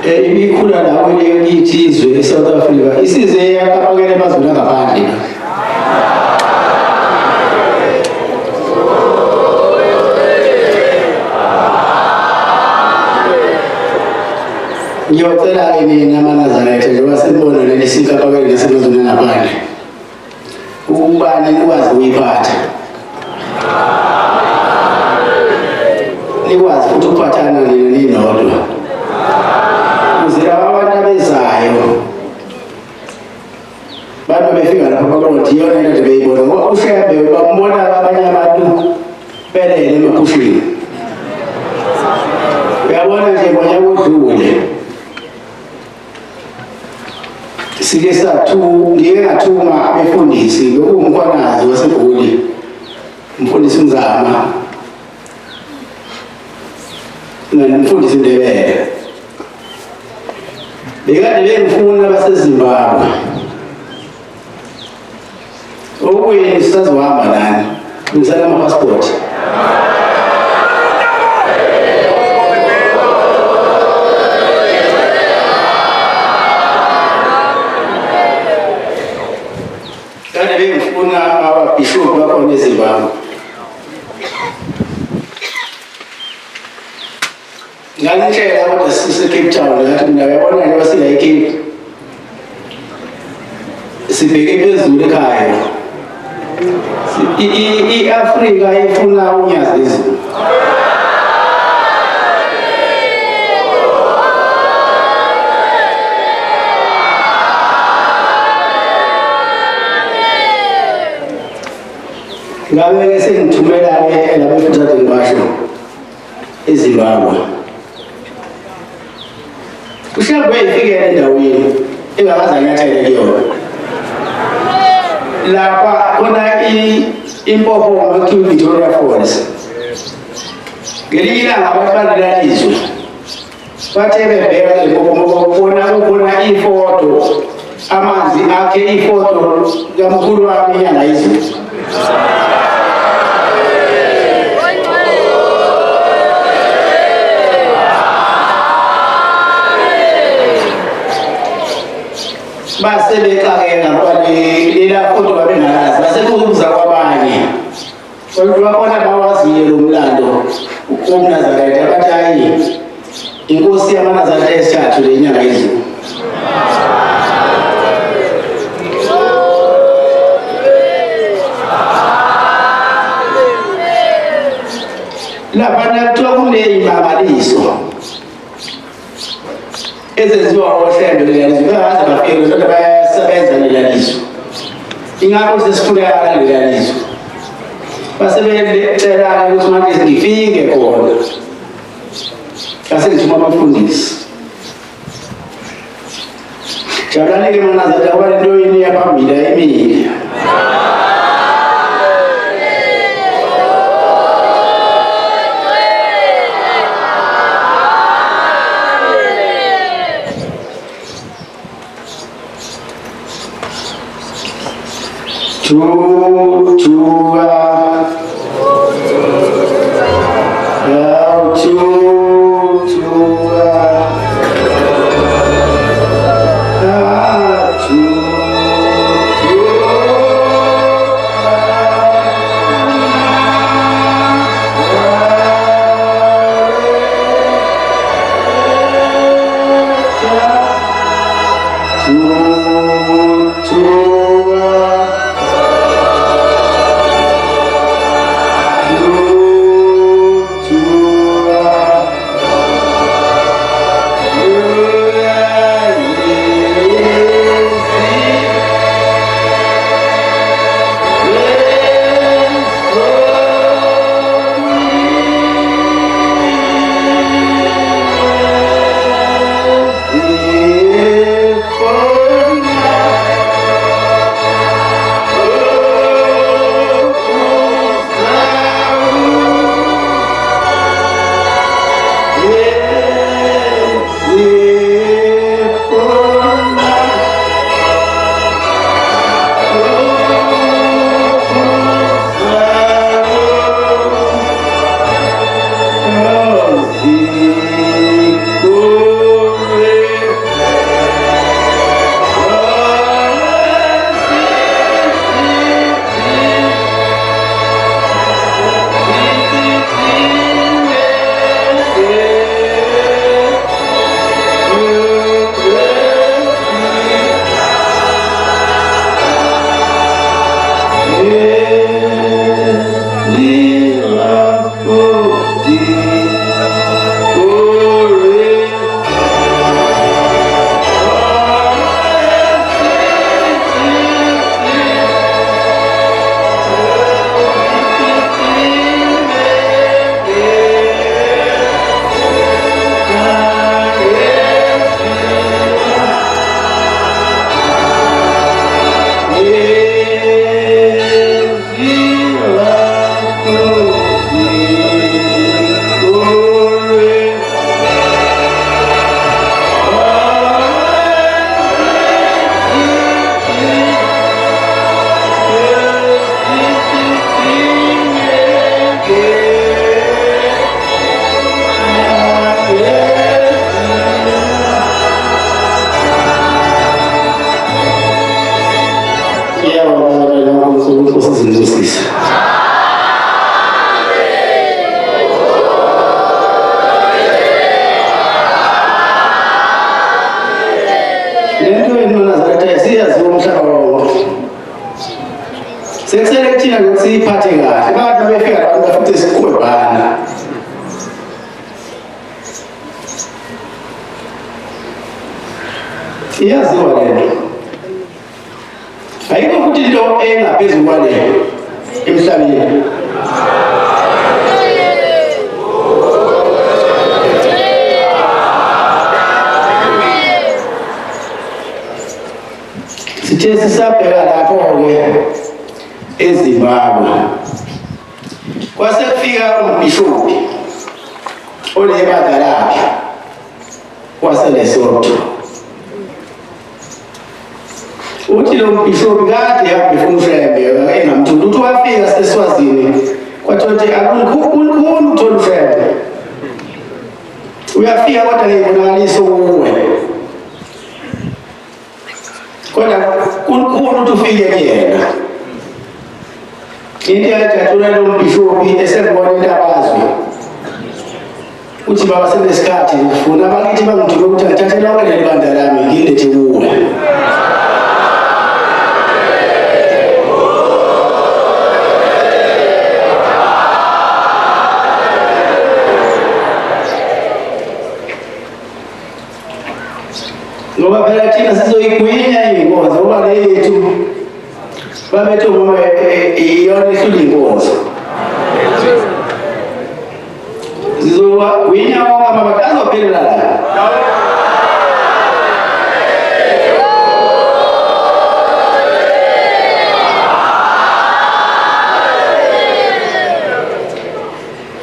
imikhula lawo eliyithizwe eSouth Africa isize yakapakele emazweni angaphandle. Ngiyocela nina amaNazaretha njengoba sibona leli sikapakele lesemazweni angaphandle ukubani nikwazi ukuyiphatha, nikwazi futhi ukuphathana ninodwa ukuze abantu abezayo bantu befika lapha bakuthi yona into beyibona ngoba ushebe bambona abanye abantu belele emaphushini. Uyabona nje ngonya kodlule sike ngike ngathuma abefundisi lokumkhwanazi waseGoli umfundisi uMzama nomfundisi Ndebele bekade bengifuna baseZimbabwe okuyini sisazohamba nani ngisala ama-passport. Bengifuna ababhishophu bakhona eZimbabwe. Ngangitshela kodwa sise-Cape Town ngathi mina uyabona nje basila eCape sibheke phezulu ekhaya. I-Afrika ifuna unyazi izulu. Ngabe sengithumela-ke labefuthathi ngibasho eZimbabwe. Ushambe efikela endaweni engakaze anyathele kuyona. Lapha khona impopho ekuthiwa Victoria Falls. Ngelinye ilanga abafanelaliswe bathe bebheka le mpopho kubona ifoto amanzi akhe ifoto kamkhulu wami inyanga izulu. Base bexakeka kwalela foto babengalazi base kubuza kwabanye abantu babona bawaziyo lo mlando woMnazaretha abathi hayi inkosi yamaNazaretha esithathu lenyanga izulu. Lapha nakuthiwa kuneyimangaliso ezenziwa ohlelo lelalizo bayazi bafike ukuthi bayasebenza lelalizo. Ingakho sesifuneka lelalizo basebecela ukuthi manje ngifike khona base ngithuma abafundisi. Jabulani-ke amaNazaretha ngoba lento yini yaphambili ayimile. siyiphathe kahle bathi befika abantu futhi sikhobana iyaziwa lento ayikho futhi into engaphezulu kwaleyo emhlabeni sithe sisabheka lapho-ke eZimbabwe kwase kufika umbhishobhi onebandla lakhe waseLesotho. Uthi lo mbhishobhi kade ehamba umshembe engamtholi uthi wafika seSwazini kwathiwa ukuthi akukhulu uthola ushembe uyafika kodwa ngiyibonakaliso kuwe kodwa kukhulu ukuthi ufike kuyena. Into yajatshula lo mbhishobhi esebona into abazwe uthi baba senesikhathi ngifuna abakithi bangithole ukuthi ngithathe lonke leli bandla lami ngilethe kuwe. Ngoba phela thina sizoyigwinya inkonzo ngoba lethu babethu ngoba iyona ihlula inkonzo sizogwinya wonke amabantu azophelela la.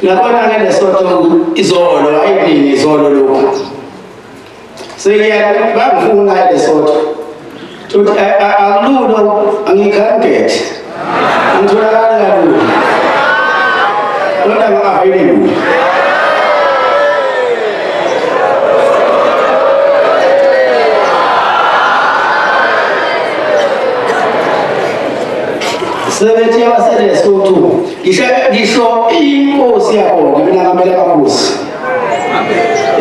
Ngakona-ke Lesotho izolo ayinini izolo lokhu sekiya bangifuna eLesotho ukuthi akululo angikhangethi ngitholakala kalula kodwa ngingaveli sebethi yabaseLesotho ngisho inkosi yakhona mina ngamela kamusi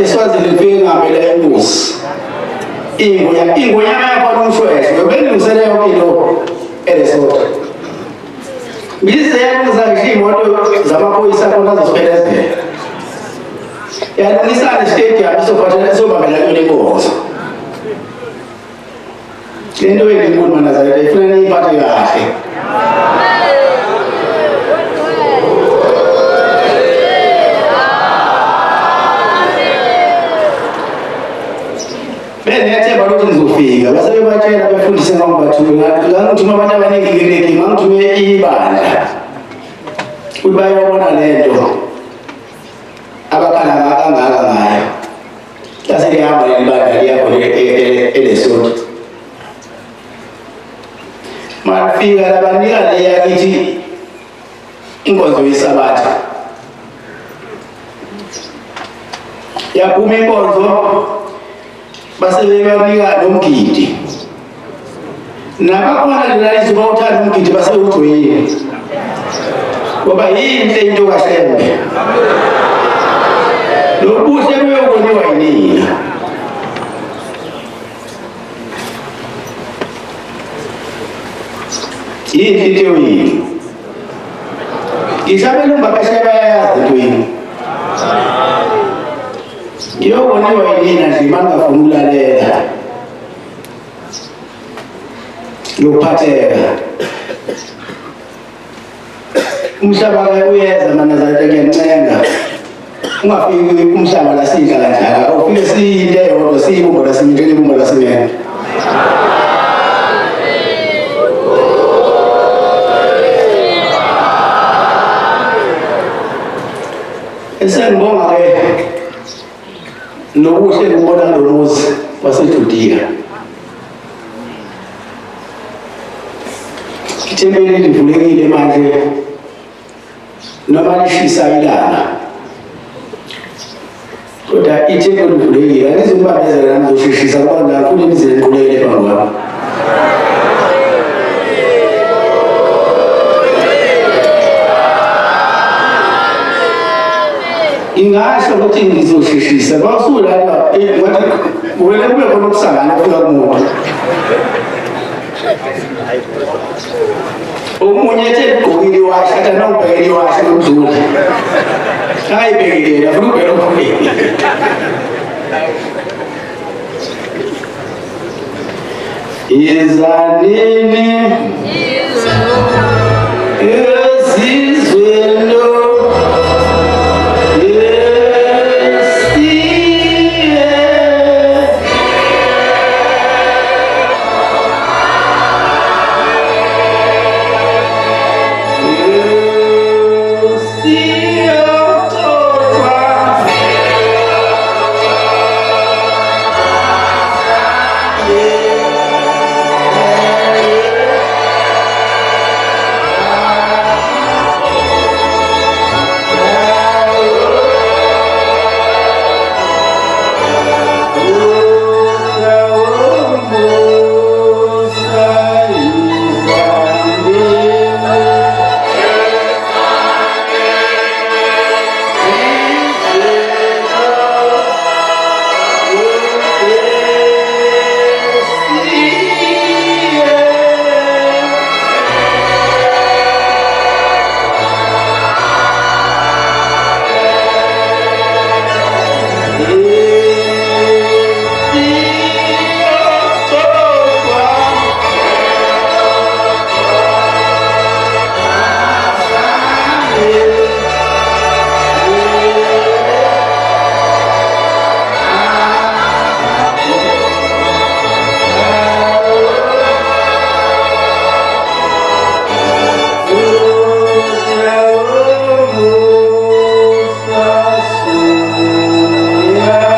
eSwazini mfike ngamela inkosi ingonyama yakhona umshweshwe bengilungisele yonke into eLesotho ngizeyakuza ngisho iy'moto zamaphoyisa khona azosiphelezela yalungisana istadium izobambela yona inkonzo. Lento enkulu Nazareth ifuna niyiphathe kahle. Benethemba lokuthi ngizofika base bebatshela befundise ngokubathula ngangithuma abantu abaningi ngileki ngangithume ibandla ukuthi bayobona lento abakhala kangaka ngayo lase lihamba ibandla liyakhona eLesotho mafika labanika leyakithi inkonzo yesabatha yaphuma inkonzo base bebanika nomgidi nabakhona lelalizo bawuthanda umgidi base ujoyile ngoba yinhle into kaHlembe lobuhle buyokwenziwa yinina. Yinhle into yini ngishabela umbakashe bayayazi into yini yokwenziwa yinina nje bangafuna ukulalela lokuphatheka umhlaba uyeza Nazareth ngiyancenga ungafiki umhlaba la sidla kanjalo awufike siyinde yodwa siyibumba la simintshele ibumba la simene esengibonga ke nokuhle ngibona ngolomuzi waseJudiya ithempeli livulekile manje noma lishisa ilanga kodwa ithempeli livulekile angizokubambezela nami ngizoshishisa kodwa futhi nizile ngiqhubekele phambi kwami. Ingasho ukuthi ngizoshishisa bawusula ngathi kuwele kube khona ukusangana kufika kumuntu umunyete kubili washa kana upeli washa kuzula hai pegile na frupe no kubili izanini izizwelo Yeah.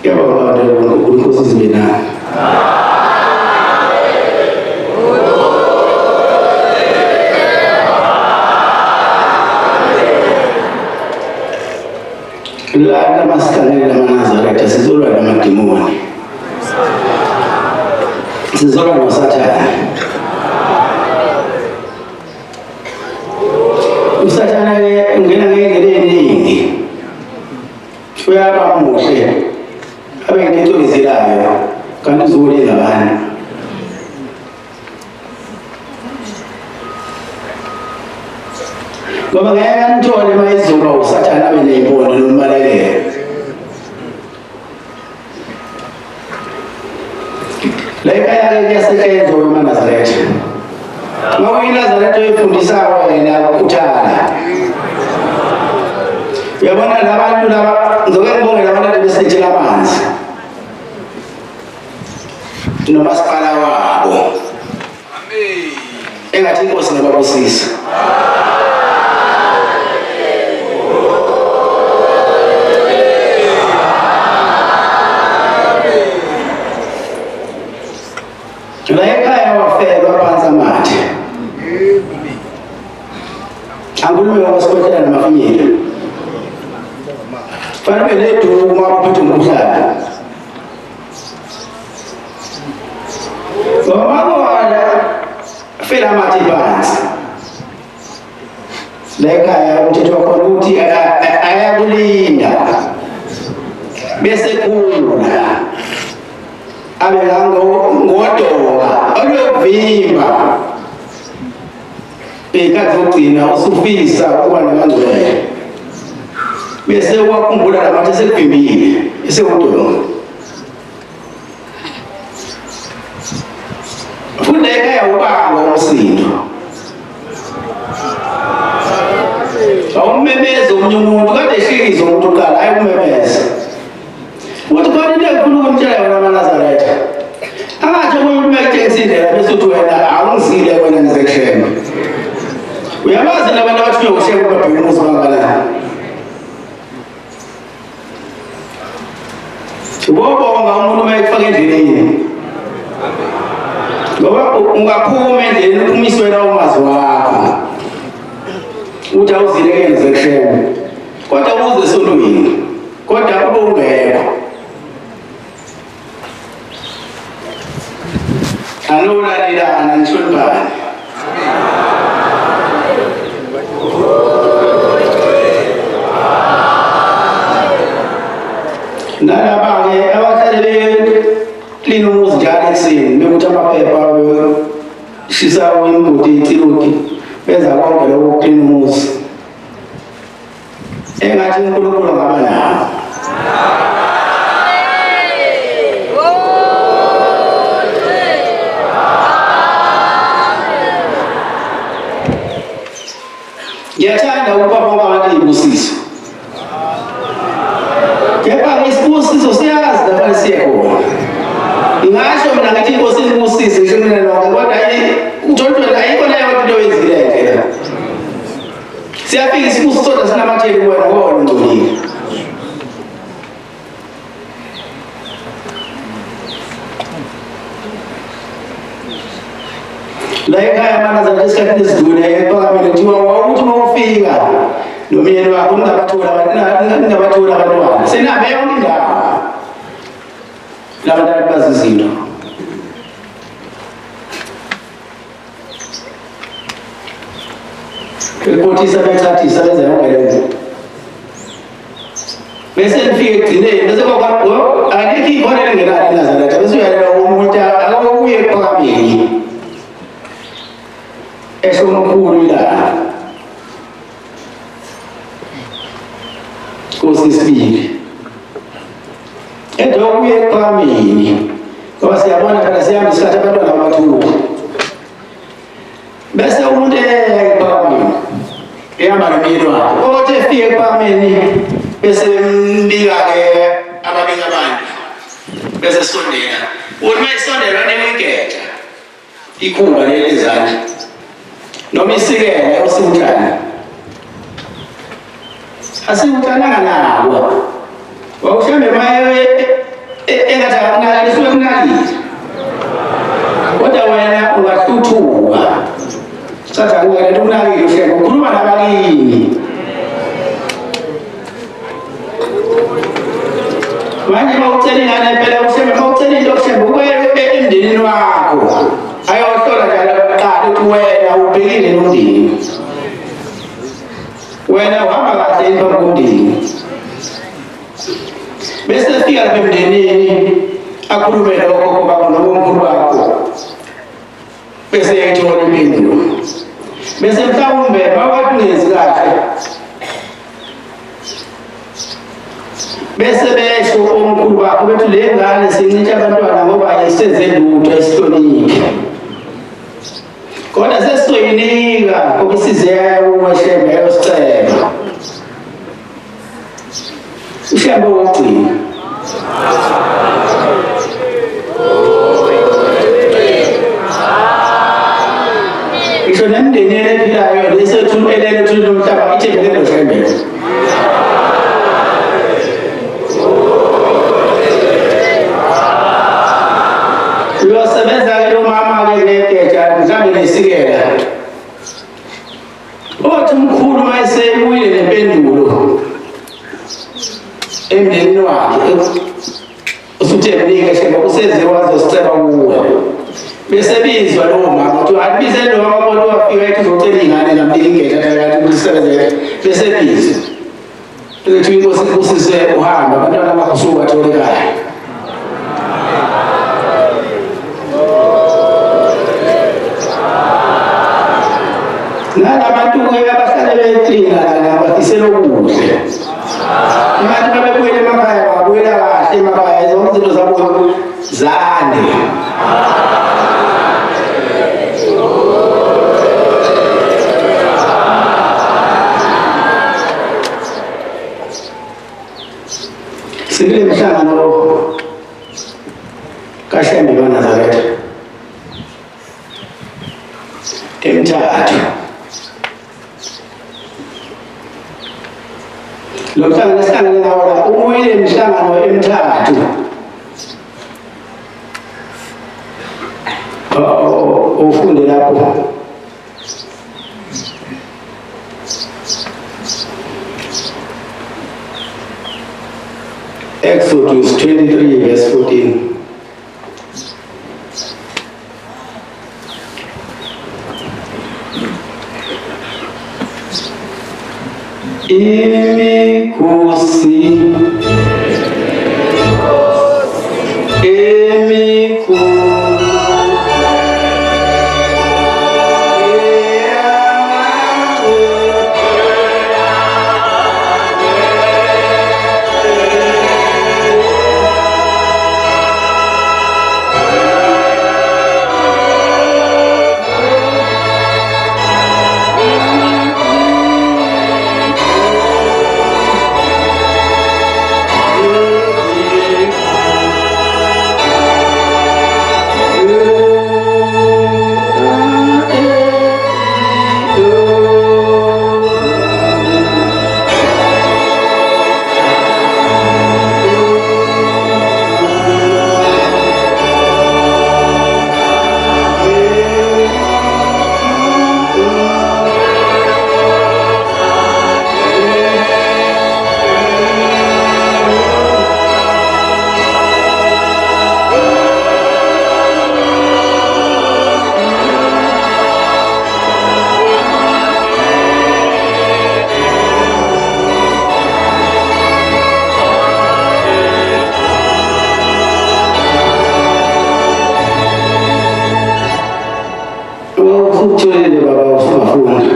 Kuyabonga uNkosi Zibinani. La maskani la Nazareth sizolwa namadimoni. Sizolwa noSathane. uSathane ungena ngendlela eningi. Uyaba muhle. Abe ngento ezelayo kanti uzule ngabani. Ngoba ngeke ngithole mayizuka uSathane abe nempondo nombalekelo. La ekhaya kuyasetshenzwa eManazareth. Ngoba iNazaretha oyifundisa wena ukukhuthala. Uyabona labantu laba ngizoke ngibonge labantu besethela amanzi. Nomasipala wabo. Amen. Engathi inkosi ngababusisa. La ekhaya wafelwa phansi amathe. Angulume wakwasikwethela namafinyela. Fanele lethu uma uphethe umkhuhlane. Ngoba fela amathe phansi. La ekhaya umthetho wakhona ukuthi ayakulinda. Bese kula. Abela ngodonga oluvimba ekazogcina usufisa ukuba namangcwele bese wakhumbula lamathe sekuvimbile esekudonga futhi ekhaya ubanga umsindo awumemeza omunye umuntu kade ehlekisa umuntu uqala ayikumemeza uthi khona into enkulu kumtshela yona amaNazaretha angathi omunye umuntu mayithengisindlela bese uthi wena awungizile wena ngizekushema uyabazi labantu abathi uyokushema ubabheke umuzi bangalana ubobonga umuntu mayekufaka endleleni ngoba ungaphuma endleleni uphumiswe na umazi wakho uthi awuzile ke ngizekushema kodwa ubuze esontweni kodwa ube ungekho anolalelana nihloniphane. Nalaba-ke abahlale belina umuzi njalo ekuseni bekuthi amaphepha shisa imbuti iciludi benza konke lokho ukulina umuzi engathi uNkulunkulu ngaba nawo. Ngiyathanda ukubabonga abantu izibusiso. Kepha isibusiso siyazi lapha siye khona. Ngingasho mina ngithi inkosi izibusise ngisho mina lonke kodwa uJohn ayikho nayo into oyenzile nje. Siyafika isibusiso soda sinamatheli kuwena ngoba ungcolile. La ekhaya amaNazaretha esikhathini esidlule ePhakamile kuthiwa wawuthi mawufika nomyeni wakho ungabathola abantwana senabe yonke indawo labantu bazi izinto epothisa bethathisa benza yonke lento bese nifike egcineni bese kwakho akekho ikhona elingenalo iNazaretha bese uyalela umuntu akakuye ePhakamile esomkhulu ila Nkosi sibili edokuye ePhakamile ngoba siyabona phela siyahamba isikhathi abantwana abathuka bese umuntu ePhakamile ehamba nomyeni wakhe othi efike ePhakamile bese mbika-ke ababika abantu bese sondela uthi mayisondela nemigeda ikhumba lelezandla noma isikele osiwuthana asiwuthananga nabo wawuhlambe maye engathana lisuke kunalile kodwa wena ungahluthuka sathana wena unakile uhlelo ukhuluma nabakini manje mawucela ingane phela ushembe mawucela into kushembe ukwele emndenini wakho ayohlola njalo qala ukuthi wena ubhekile nomndeni wena uhamba kahle yini nomndeni bese fika lapha emndenini akhulume lokho ngoba nomkhulu wakho bese yayithola impendulo bese mhlawumbe bawathungezi kahle bese besho omkhulu wakho bethi le ngane sincintsha abantwana ngoba ayisenze lutho esihloniphe kodwa sesizoyinika ngoba sizeyo uweshembe yosiceba ushembe wogcina isho nemndeni ephilayo lesethu elele thulu lomhlaba ithembele loshembe uyosebenza ke lo mama ke negeja mhlambe nesikela othi umkhulu mayesebuyile nempendulo emndenini wakhe usuthi emnike shembe useze wazosiceba kuwe bese bizwa lo mama uthi alibize lo mama kodwa wafika ethi uzocela ingane namlingeja kanti ulisebenze bese bizwa ethi inkosi kusise uhamba abantwana bakho suka bathole ekhaya nalabantu ke abahlale beklina nabafisela ukudla manje babekuyela emakhaya babuyela kahle emakhaya zonke izinto zabo zande sikile mhlangano kaHlembe kaNazaretha eMthathu lo mhlangano sihlangene nawo la umuyile emhlangano eMthathu ufunde lapho Exodus 23 verse 14 Imikosi Uthulile baba usifunda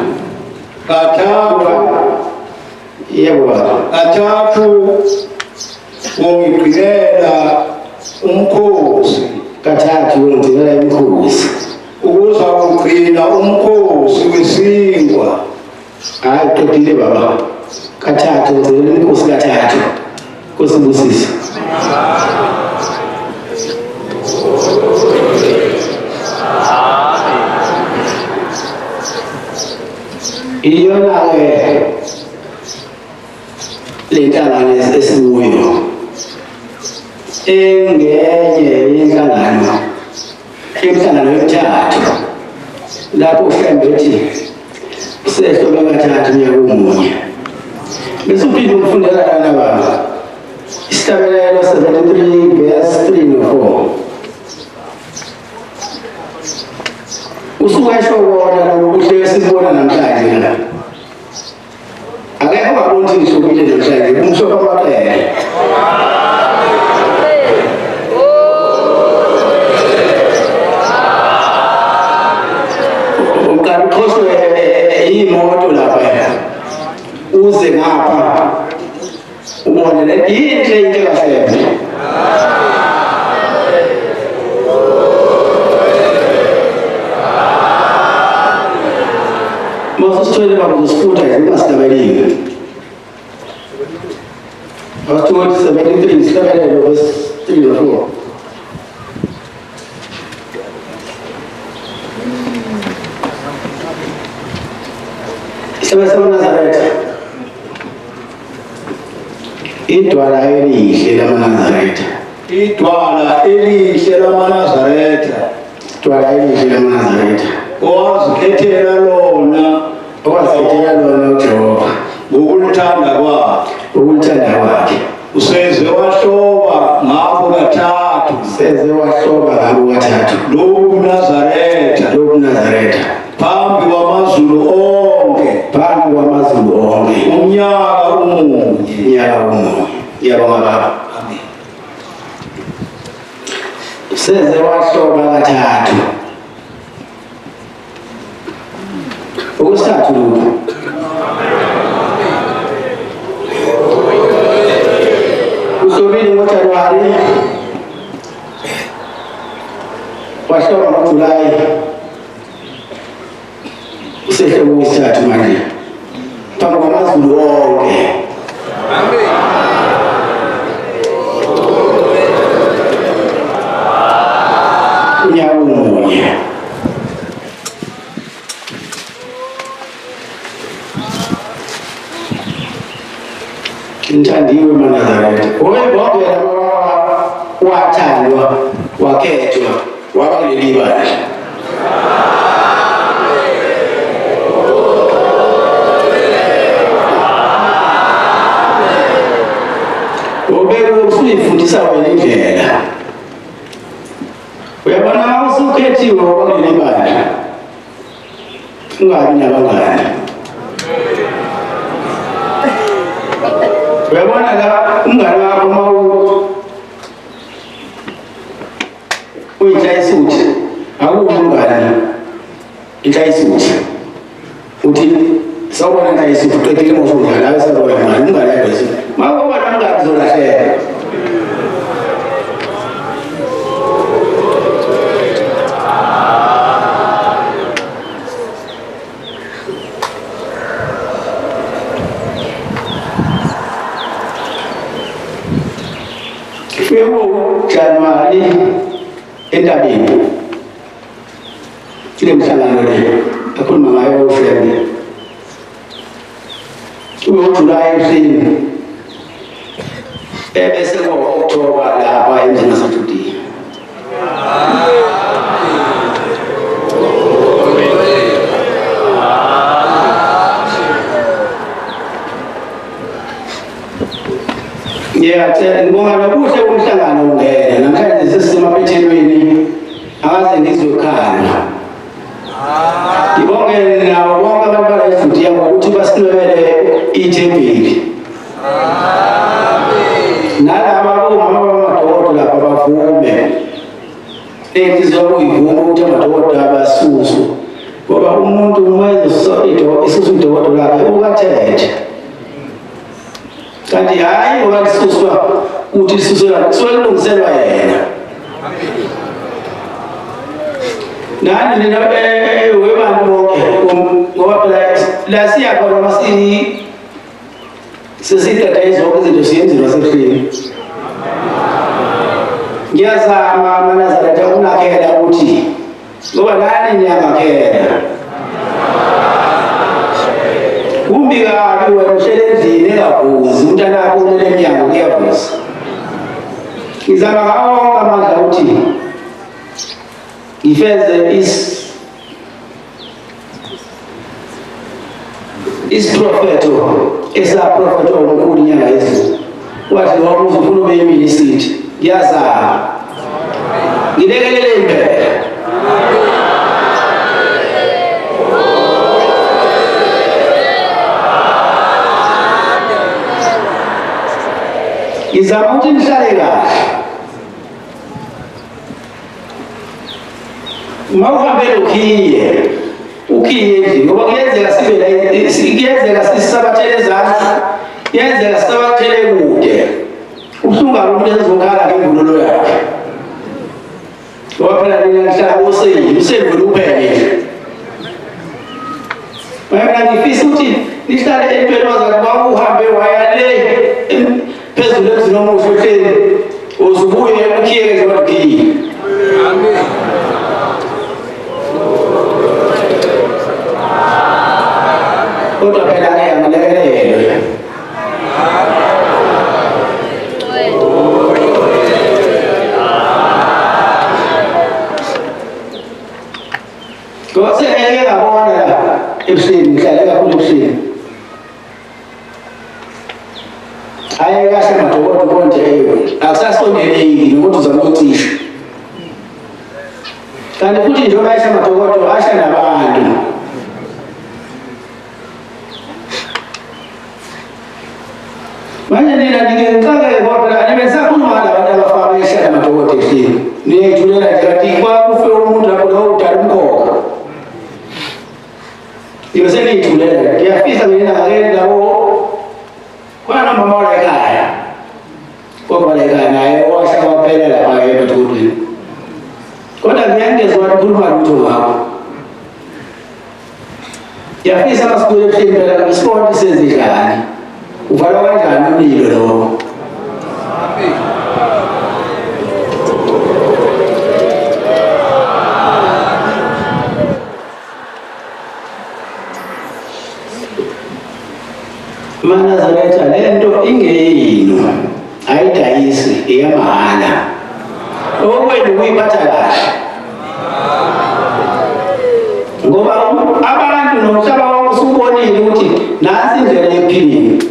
kathathu yebo baba kathathu wongigcinela umkhosi kathathu wongigcinela umkhosi ukuza kugcina umkhosi wesingwa hayi qedile baba kathathu wongigcinela umkhosi kathathu Nkosi Mbusisi iyona ke lenhlangano esikuyo engenye inhlangano yomthathu lapho uFembe ethi usehlo bakathathu nyakumunye bese uphinde umfundela lana baba isihlabelelo 73 verse 3 no 4 usuka eshobona lokuhle esibona namhlanje la akekho babonisa ishobile namhlanje umshoba kwaphela imoto lapha uze ngapha ubone le inhle kahle masithole babuzofutha izingasidabelile awutholi 73 sihlabelelo verse 3 no 4 Sebesema Nazaretha idwala elihle lamaNazaretha idwala elihle lamaNazaretha idwala elihle lamaNazaretha owazikhethela lona uJehova ngokulithanda kwakhe useze wahloba ngabo kathathu lobu Nazaretha phambi kwamazulu onke umnyaka umunye yabonga baba amen useze wahloba kathathu okwesithathu lokhu usobile ngoJanuwari wahloba ngoJulayi usehle ngokwesithathu manje phambi kwamazulu onke amen unyaka umunye Nthandiwe maNazaretha bonke wathandwa wakhethwa waba kuleli bandla usuyifundisa wena indlela uyabona usukhethiwe waba kuleli bandla ungabi nabangani uyabona la umngane wakho mawu uyinhlayisuthi akungani inhlayisuthi uthi sawubona inhlayisuthi uqedile mosudla la esabona manje umngane yakho mawu bona ngathi zolahleka Januari entabeni kile mhlangano le akhuluma ngayo uFembe uJulayi usini bese ngo-October lapha endlini yaseJudiya ngibonga nokuhle umhlangano ungena namhlanje sesisemaphethelweni akaze ngizokhala ngibonge nabo bonke abantu balayiJudiya ngokuthi basinwebele ithempeli nalaba bomama bamadoda lapha bavume enhliziyo kuyivuma ukuthi amadoda abasusu ngoba umuntu umenza isusu idodo lakhe ukathethe kanti hayi ngoba lisuswa uthi lisuswa kulungiselwa yena nani nina webantu bonke ngoba phela la siyakhona sesithatha izonke izinto siyenzelwa sehlweni ngiyazama maNazaretha unakhela ukuthi ngoba nani niyamakhela kumbi kabi wena uhlele endlini engavuzi umntana wakho ulele emnyango kuyavuza ngizama ngawo amandla ukuthi ngifeze isiprofeto esaprofeto omkhulu inyanga ezulu wathi wabuza ufuna ube yiminisiti ngiyazama ngilekelele impela ngizama ukuthi nihlale kahle uma uhambele ukhiye endlini ngoba kuyenzeka sisabathele ezansi kuyenzeka sisabathele kude uhlunga umuntu ezokhala ngemvunulo yakhe ngoba phela nina nihlala usendlule uphele mina ngifisa ukuthi nihlale empeleni wazathi uma uhambe waya le phezulu emzini omuhle uhleli uzubuye ukhiyeke njengoba ukhiye. Amen. Kodwa phela ngeke ngilekelele. Ngoba ngeke ngabona ebuhleni ngihlale kakhulu ebuhleni. Hayi kahle madokodo konje akusasondeleki nokuthi uzamucisha. Kanti futhi njengoba ayisha madokodo asha nabantu. Manje nina ngicake kodwa animesakhuluma nabantu abafaka ishada madokodo ehlini. Niyethulela nje kanti kwakufe umuntu lapho lo udala umkhokha. Ibese niyithulela ngiyafisa mina ngake labo kwana mama wala ekhaya. Ngoba la ekhaya naye washa waphela lapha emadodeni. Kodwa ngiyangezwa ukukhuluma lutho ngakho. Ngiyafisa masikule ehlini phela ngisibone senze njani. Uvala kanjani umlilo lo? Manazaretha lento ingeyino ayidayisi eyamahala. Okwenu kuyiphatha kahle. Ngoba abantu nomhlaba usubonile ukuthi nasi indlela yephini.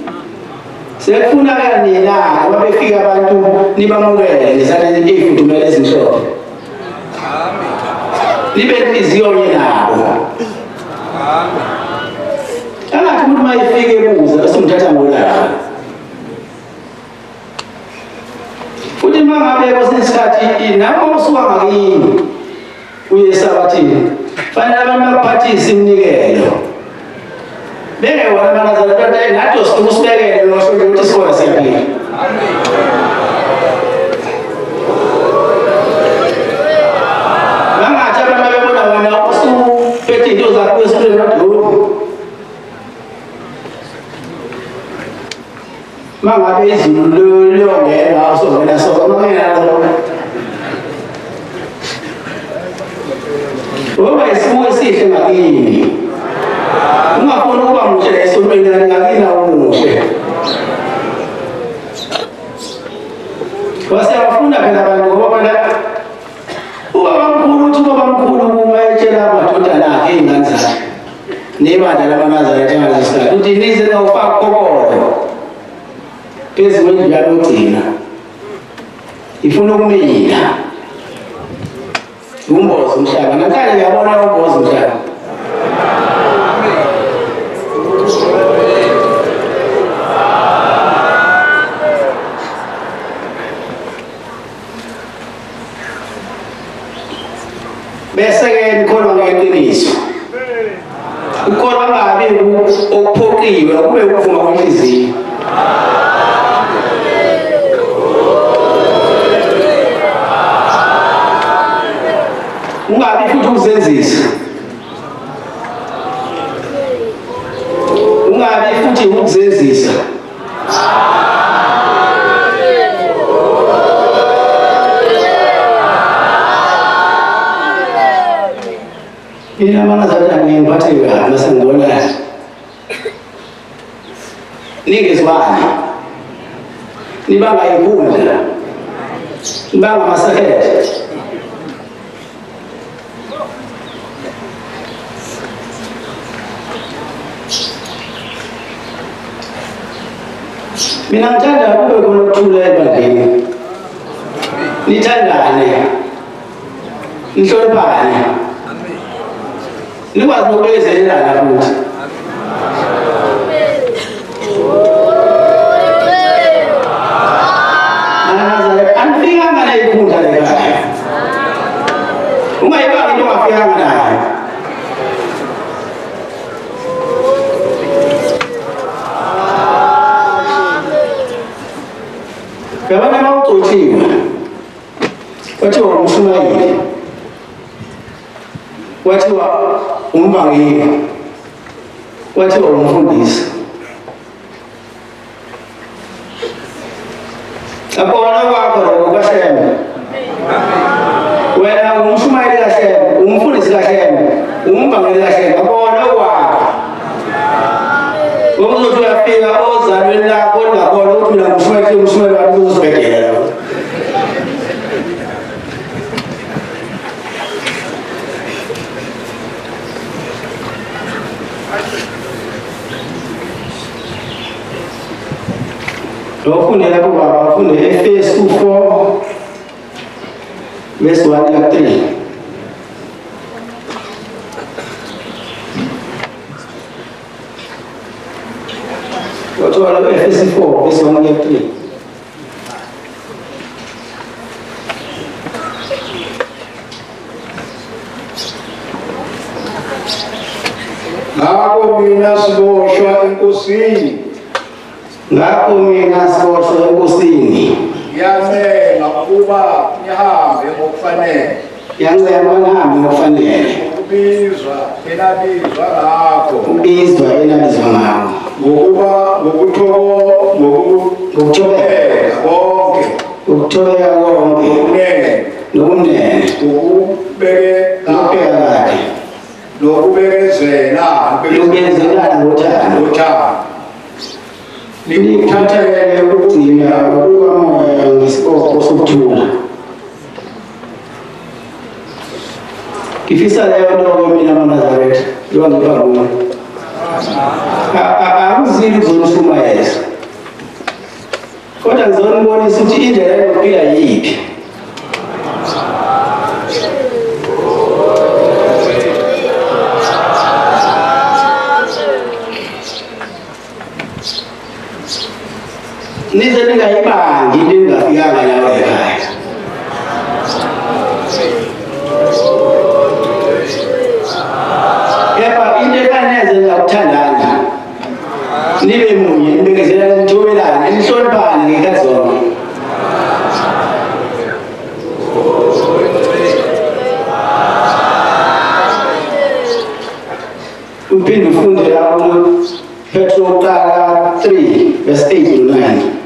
Sekufuna kanina ngoba befika abantu nibamukele ngesandla ezifudumele ezimhlophe. Amen. Libe inhliziyo yenabo. Amen. Angathi umuntu mayifike ebuza bese umthatha ngolaka. Futhi mangabe kwesikhathi nabo usuka ngakini uyesabathini. Fanele abantu baphathise imnikelo. Beke wona Manazaretha nathi usibekele losho nje ukuthi sikona siyaphila. Amen. Mangathi abantu babona wena usuphethe into zakho esitweni nodolo. Mangabe izulu liyongena usongena sokona lo. Ngoba isibuko esihle ngakini. Ungafuna ukuba muhle esontweni ngakina umuhle. Wasiyafuna phela abantu ngoba phela ubabamkhulu uthi ubabamkhulu uma etshela amadodana akhe izingane zakhe nebandla laManazaretha ngalesikhathi uthi nize nawufaka kokolo phezu kwendlu yalogcina ifuna ukumila umbozi umhlaba namhlanje ngiyabona umbozi umhlaba. Bese-ke nikholwa ngeqiniso. Ukholwa ngabe okuphoqiwe kube ukuvuma kwenhliziyo. Ungabi futhi ukuzenzisa. Ungabi futhi ukuzenzisa. Mina Manazaretha ngiyiphathe kahle masengibona ningezibani nibanga inkundla Banga masaket. Mina ngithanda kube khona ukuthula ebandleni. Nithandane. Nihloniphane. Nikwazi nokubekezelelana futhi. Angifikanga la ikhundla lekhaya. Ungayibanga into ongafikanga nayo. Yabona mawucotshiwe. Wathiwa umshumayeli. Wathiwa umbangeli. Wathiwa umfundisi. Akona kwakho lokho kaShembe. Wena umshumayeli kaShembe, umfundisi kaShembe, umbangeli kaShembe, akona kwakho. Uzothi uyafika ozalweni lakho ongakholwa ukuthi mina umshumayeli wami uzosibhedlela lapho. Lofunde lapho baba ufunde Efesu 4 verse 1 to 3. Wathola Efesu 4 verse 1 to 3. Ngakho mina siboshwa enkosini. Ngakho mina siboshwa enkosini. Ngiyancenga ukuba nihambe ngokufanele. Ngiyancenga nihambe ngokufanele. Ukubizwa enabizwa ngakho. Ubizwa enabizwa ngakho. Ngokuthobeka konke. Ukuthobeka konke. Nokunene. Ukubeka nokubekezela ngothando. Nikuthathele ukugcina ukukamoya ngesibopho sokuthula. Ngifisa leyo nto mina maNazaretha yongipha nguwe. Akuzili ukuzonisumayeza. Kodwa ngizonibonisa ukuthi indlela yokuphila yiphi. Nize ningayibangi into engafikanga nayo ekhaya. Kepha into efanele ngakuthandana. Nibe munye, nibekezelelane, nithobelane, nihloniphane ngekhathi zonke. Uphinde ufunde lapho Petro 3 verse 8 to 9.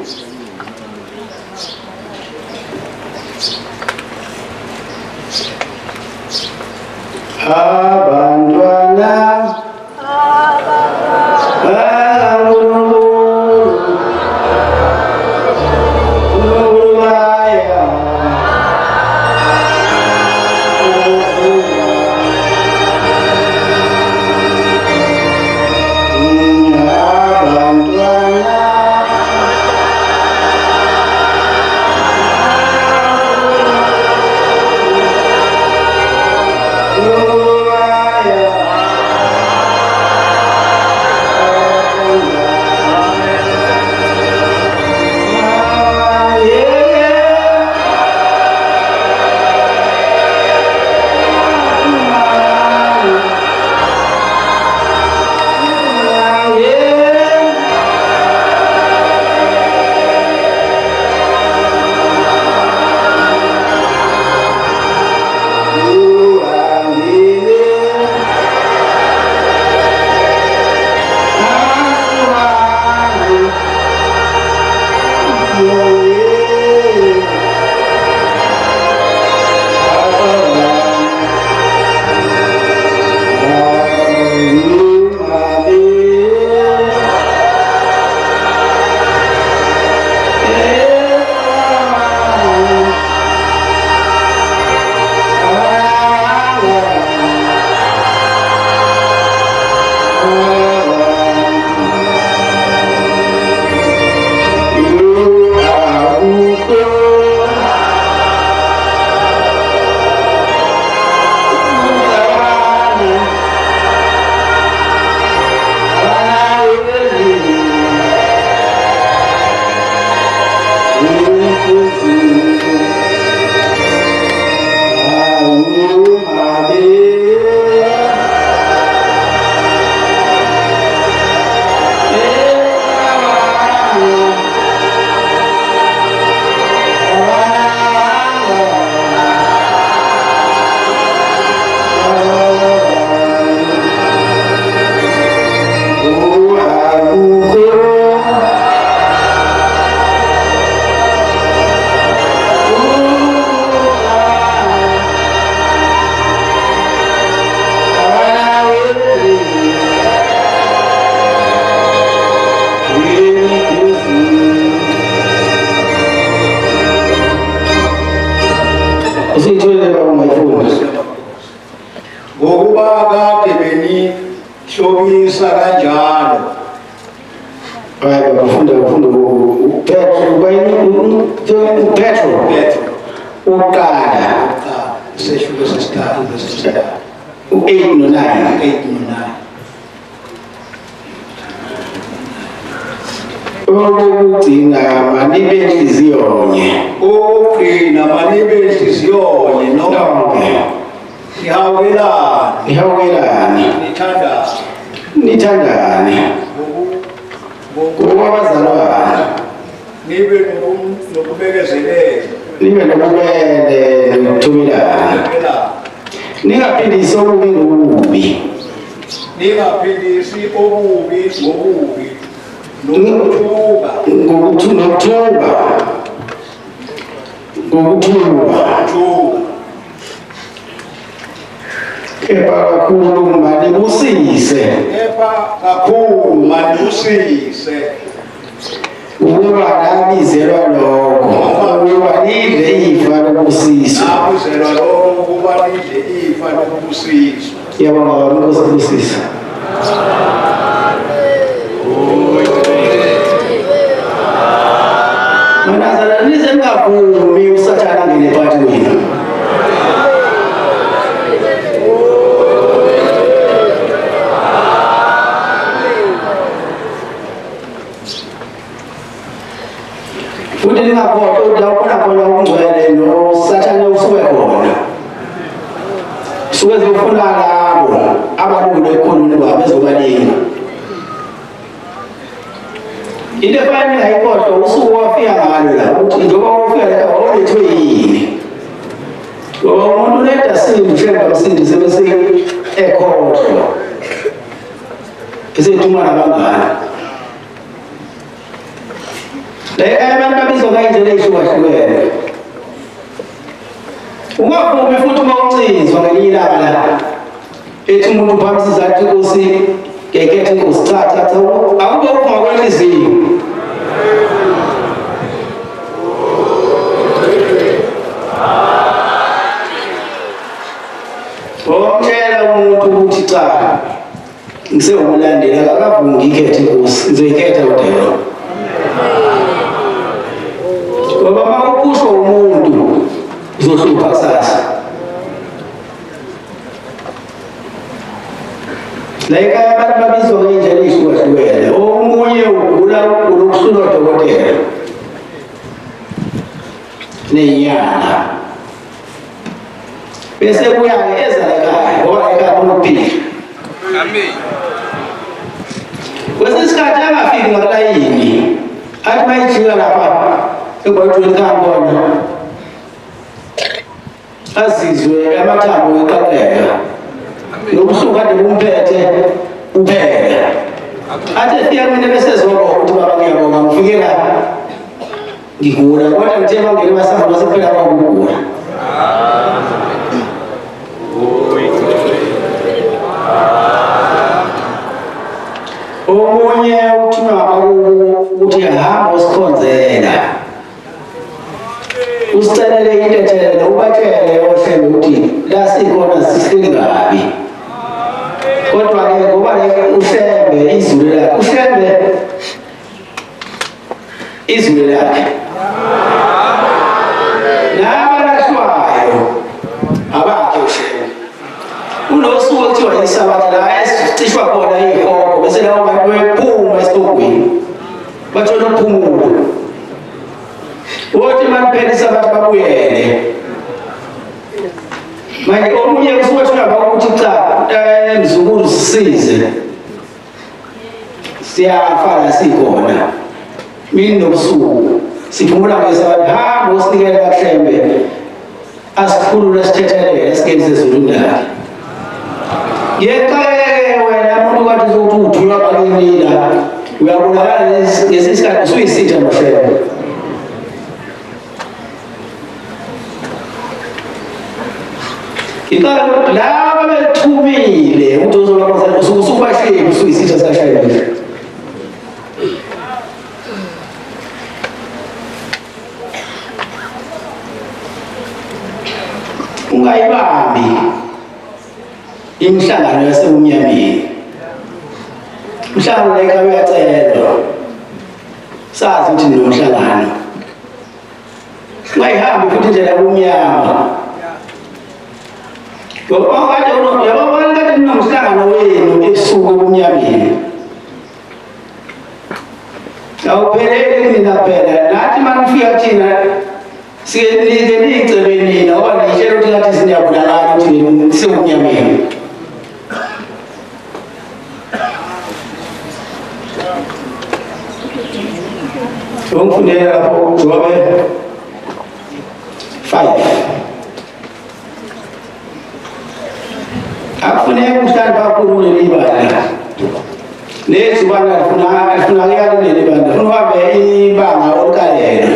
Abantwana Oh usiyithole ungayifunda ngokuba kade benihlobisa kanjalo hayi bafunda Petro uqala seshuko sesithathu u-8 no-9 okugcina manibe inhliziyonye okugcina manibe inhliziyonye nonke nihawukelane nithandane ngokwabazalwane nibe nokubekezelela nibe nobubele nokuthumelana ningaphindisi okubi ngokubi ningaphindisi okubi ngokubi nokuthuka kepha kakhulu manibusise ukuba nabizelwa lokho ukuba lidle ifa lokubusiswa yabonga bami Nkosi kubusisa manazala nize ningavumi usathana ngene phakathi kwenu futhi ningakhohlwa ukuthi awukhona khona ukungcwele nosathane usuke khona suke zifuna labo abalungu ekhulwini kwabo ezobaningi into efanele ayikhohlwa usuku wafika ngalo la ukuthi njengoba ufika la wawulethwe yini ngoba umuntu uletha sindu shemba msindi sebese ekhohlwa esethuma nabangani abantu babizwa ngayindlela eyihlukahlukene ungavumi futhi uma ucinzwa ngelinye ilanga la ethi umuntu phambi sizathu Nkosi ngekhethe Nkosi cha akube uphuma kwenhliziyo omtshela umuntu ukuthi cha ngisewumulandeli akavumi ngikhethe Nkosi ngizoyikhetha kodwa ngoba uma ukusho umuntu uzohlupha kusasa la ekhaya abantu babizwa ngey'ndlela ey'hlukahlukene omunye ugula ukuhlulwa udokotela ney'nyanga bese kuya-ke eza ekhaya ngoba ekhaya khona ukuphila kwesinye isikhathi angafiki ngakulayini athi mayijika lapha ekwayitweni kakhona azizwe amathambo eqaqeka nobuhlungu kade bumphethe uphela athi efika kumina besezobonga ukuthi baba ngiyabonga ngifike la ngigula kodwa ngithe bangene basamba basekuphela kwakugula omunye uthunywa ukuthi hamba usikhonzela usicelele intethele ubatshele ohlelo ukuthi la sikhona sihleli kabi kodwa-ke ngoba ushembe izulu lakhe nabalahlwayo abakhe ushembe unosuku ekuthiwa yisabatha la esicishwa khona iy'hoko bese lawo bantu bephuma esitogwini bathola ukuphumula wothi maniphelisa abantu babuyele manje omunye usuke thulaba ukuthi cha mzukulu sisize siyafa la sikhona mini nobusuku siphumula ngesabantu hamba usinikele kaHlembe asikhulule sithethelele esikeni sezulu lakhe ngiyexeleke wena muntu kade uzokuthi uthulwa bakini la uyabonakala ngesikhathi usuyisitha noHlembe Ikaw laba bethumile ukuthi uzoba usubashile usuyisitha sashayile ungayibambi imihlangano yasebumnyameni. Umhlangano leka uyacelwa, sazi ukuthi nomhlangano ungayihambi futhi indlela yobumnyama. Ngoba kade nomhlangano wenu esuku ebumnyameni awupheleli nina phela, nathi manifika thina siyenike niyicebe nina ngoba niyitshela ukuthi ngathi siniyabulala ukuthi sebumnyameni. Ngifundela lapho Jobe 5 akufuneka uhlale kakhulu leli bala nezibana afuna kuyala leli bala ufuna uhambe ibanga olikalela.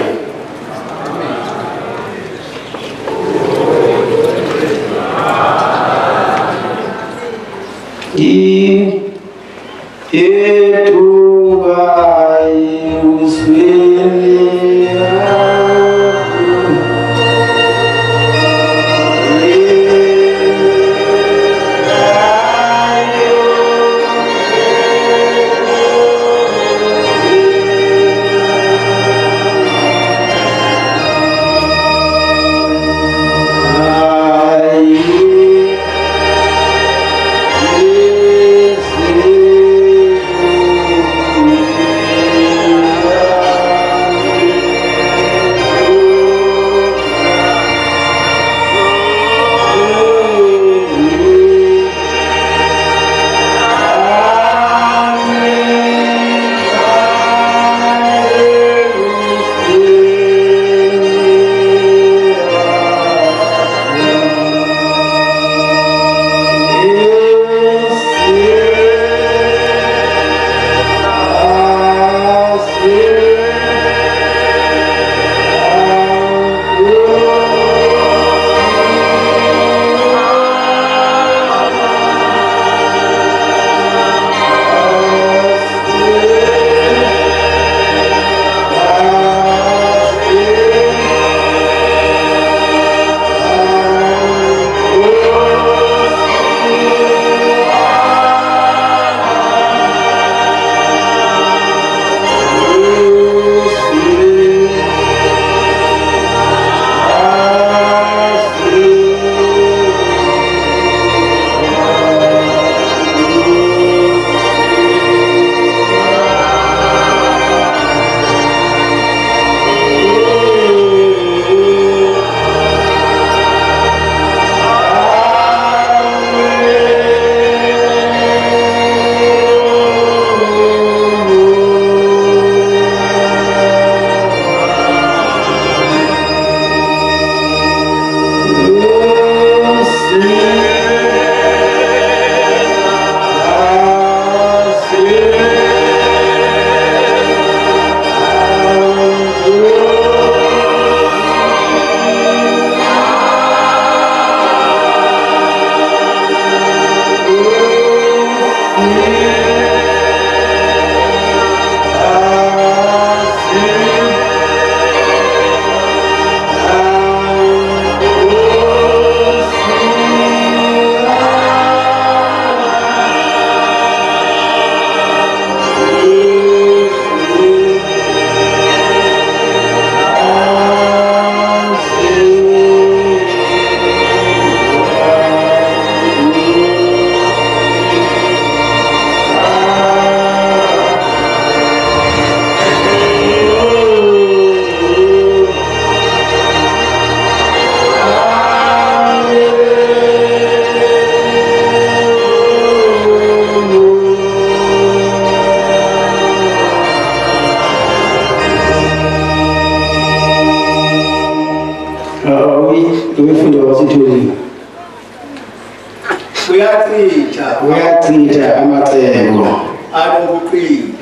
uyachitha amacebo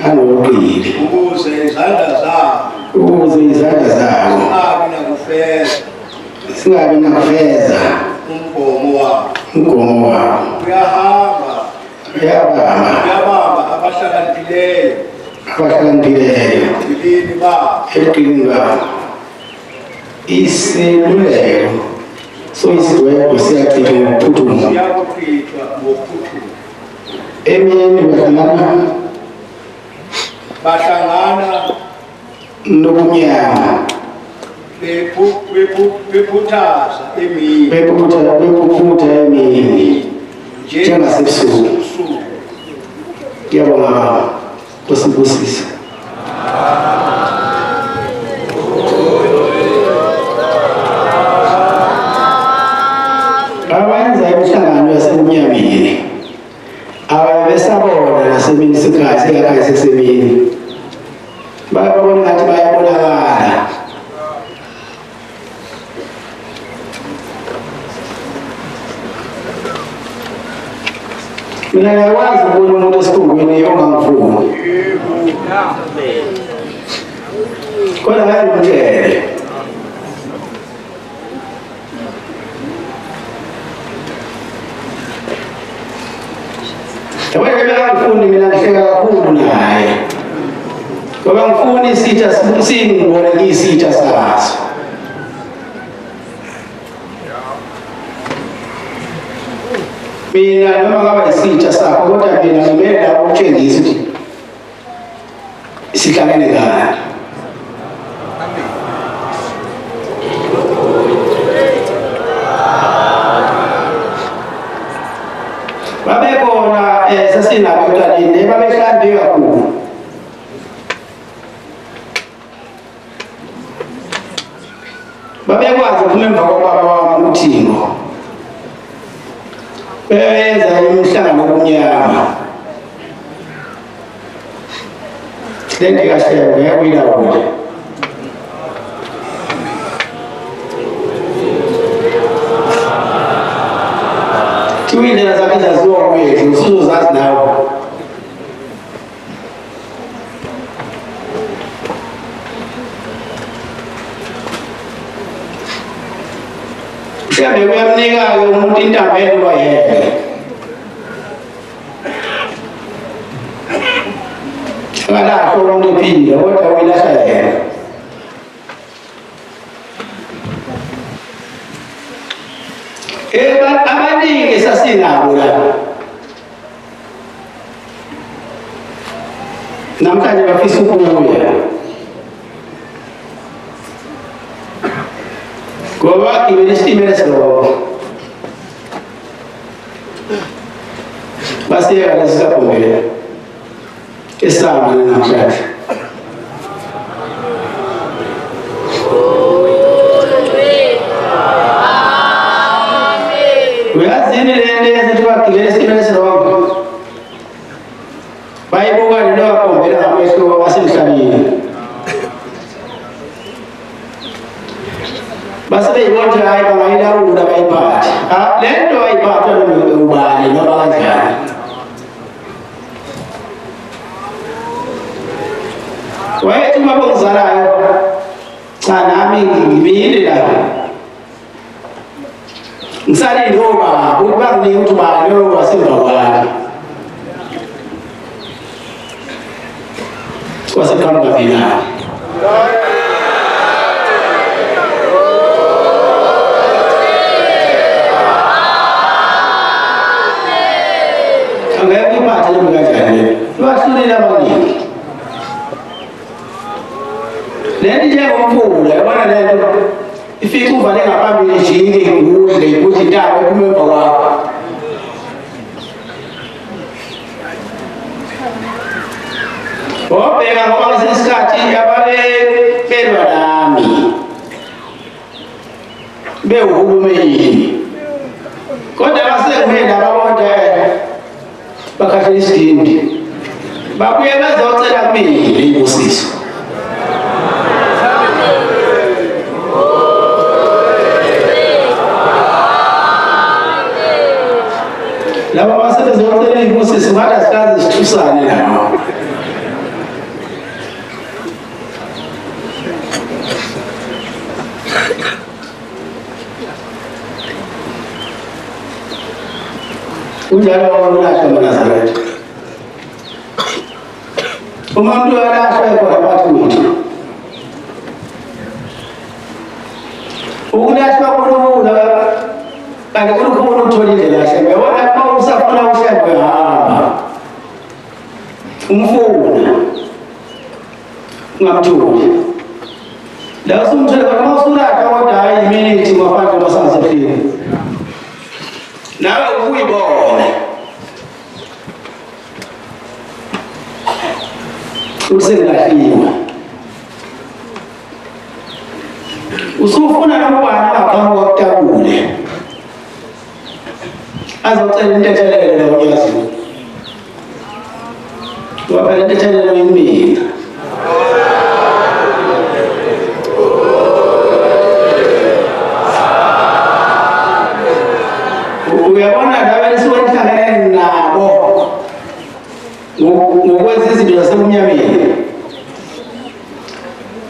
anobuqili ukuze izandla zabo singabi nakufeza umgomo wabo. Uyabamba abahlakaniphileyo eqilini babo. Iseluleko So isiwe kusiyakhe uphuthumo. Siyakukhitshwa ngokuphuthumo. Emini Bahlangana nokunyama. Bephuthaza emini. Bephutha emini. Njengasebusuku. Ngiyabonga kusibusisa. Abenza imihlangano yasemnyameni ababesabona nasemini sekhaya sesemini babona ngathi bayabonakala. Mina ngiyakwazi ukubona umuntu esikhungweni ongangifuni kodwa ngayimtshele ngifuni mina ngihleka kakhulu naye ngoba ngifuni isitha singibone ngiyisitha saso. Mina noma ngaba isitha sakho kodwa mina ngimele ukutshengisa ukuthi sihlangene ngani. Babekhona sasinabo ekuqaleni babehlambe kakhulu. Babekwazi ukuphuma emva kwababa wami uThixo. Beyenza imihlangano yomnyama. Lento kahle uyakuyilawula. Indlela zakhe zaziwa kwethu usuzozazi nawe. Mhlawumbe kuyamnika-ke umuntu intaba eluba yedwa. Akalahlwa umuntu ephila kodwa uyilahla yena. Abaningi sasinabo la. Namhlanje bafisa ukubuya. Ngoba ngibele isitimela selo. Basiyeka lesikaphumela. Esama namhlanje. Uyazini lento eyenziwa ngibele isitimela selo. Bayibuka lelo bakhombela ngamehlo wasemhlabeni. Basebeyibona hayi bangayilawula bayiphathe. Lento ayiphatha ubani noma kanjani. Wayethi uma bongizalayo cha nami ngibile la. Ngisale noma ubangile ukuthi bani lo wasemva kwami. Wasekhamba phela. Angeke iphathe lo kanjani. Lwahlulela abaningi. Lento njengomfula yabona lento ifika uvale ngaphambili ijike igudle ibuthi intaba ephume emva kwakho. Obheka ngoba ngesinye isikhathi ababelwa nami bewuhulumeni kodwa basekumele ababonke bakhathela isidindi babuye bezocela kumina imbusiso. Laba basebezocela imbusiso ngathi asikaze sithusane nabo. Unjalo wawulahla eNazaretha. Umuntu walahla kwabantu wethu. Ukulahla kuNkulunkulu kanti kulikhona ukutholile kahle ngiyabona uma usafuna ushaywe hamba umfuna ungamtholi la usumthole kama usulaka kodwa hayi iminute ngaphandle masangasephile nawe ukuyibona usengalahliwe usufuna nokubana ngaphambi kokutabule azocela intethelelo la uyazi wabala intethelelo yimina uyabona labe lisuke lihlangene nabo ngokwenza izinto zasemnyameni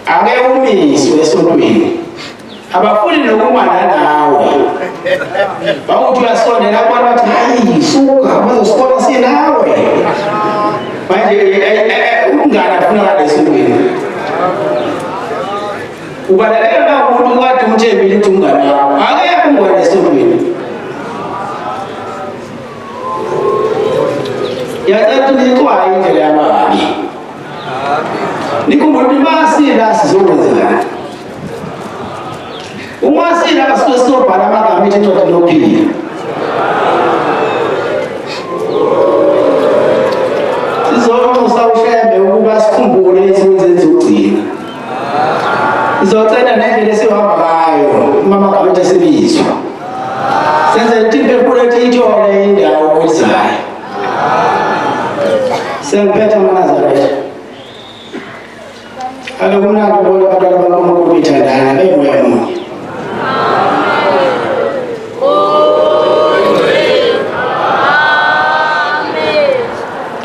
ake umiswe esontweni abafuni nokumana nawe bakuthi uyasondela abantu bathi hayi suka bazosikona sinawe manje umngane afuna esontweni ubalekela umuntu kade umthembile ukuthi umngane wakho ake ungene esontweni yazathi nikwaye indlela yamabi nikhumbula ukuthi masila sizokwenzekana umasila basuke sobhala amagama ethi incwadi lokuphila sizonxusa ushembe ukuba sikhumbule izinto zokugcina sizocela nendlela esihamba ngayo uma amagama ethi esibizwa senze ukuthi imphefumulo ethi ithole indawo okwenzayo sengiphethe amaNazaretha alokumnandi ukubona abantwana bakaNkulunkulu bethandana bemoya munye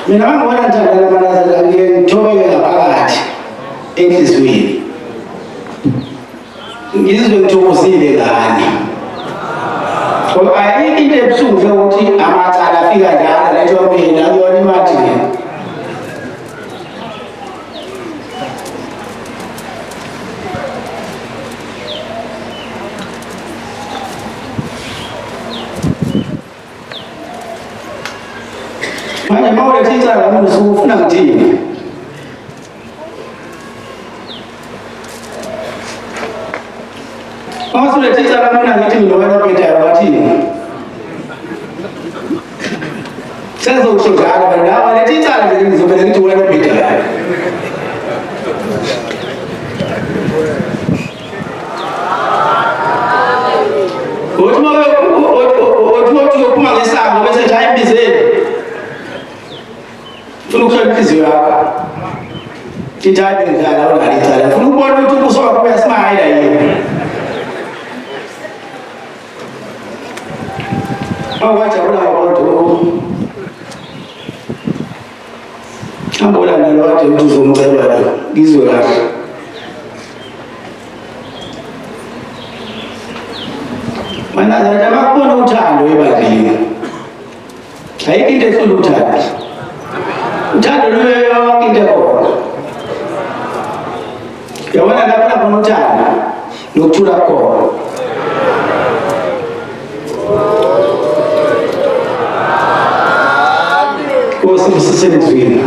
mina ngibona ngithandana amaNazaretha ngithobeke ngaphakathi enhliziyweni ngizwe ngithokozile ngani ngoba ayikho into ebuhlungu ukuthi amacala afika njalo letho mina yona imali manje mawulethe icala mina usufuna ngithini mawulethe icala mina ngithi mina wena bhethayo wathini senzokusho njalo nawe lethe icala nje ngizobela ngithi wena bhethayo uthi uphuma ngesango bese nje ayimbizeni funa ukuhlola inhliziyo yakho ithande ngala ungalicala funa ukubona ukuthi ubuso wakho uyasimahayela yini awajabula abantu ambola nalo kade uthi uzomcela la ngizwe kahle maNazaretha bakubona uthando ebandleni ayikho into ehlula uthando uthando luyo yonke into ekhona yabona lapha khona uthando nokuthula khona Kosi msisenzwini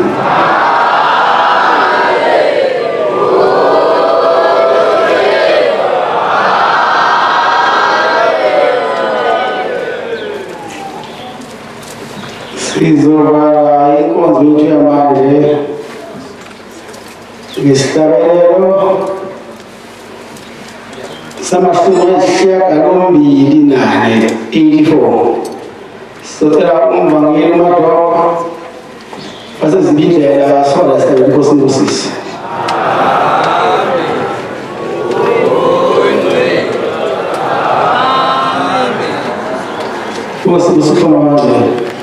sizovala inkonzo yethu yamanje ngesihlabelelo samashumi nane 84 sizocela umvangeli uMadoda basezibindlela sola sicela inkosi ngosisi Kosi msifuna manje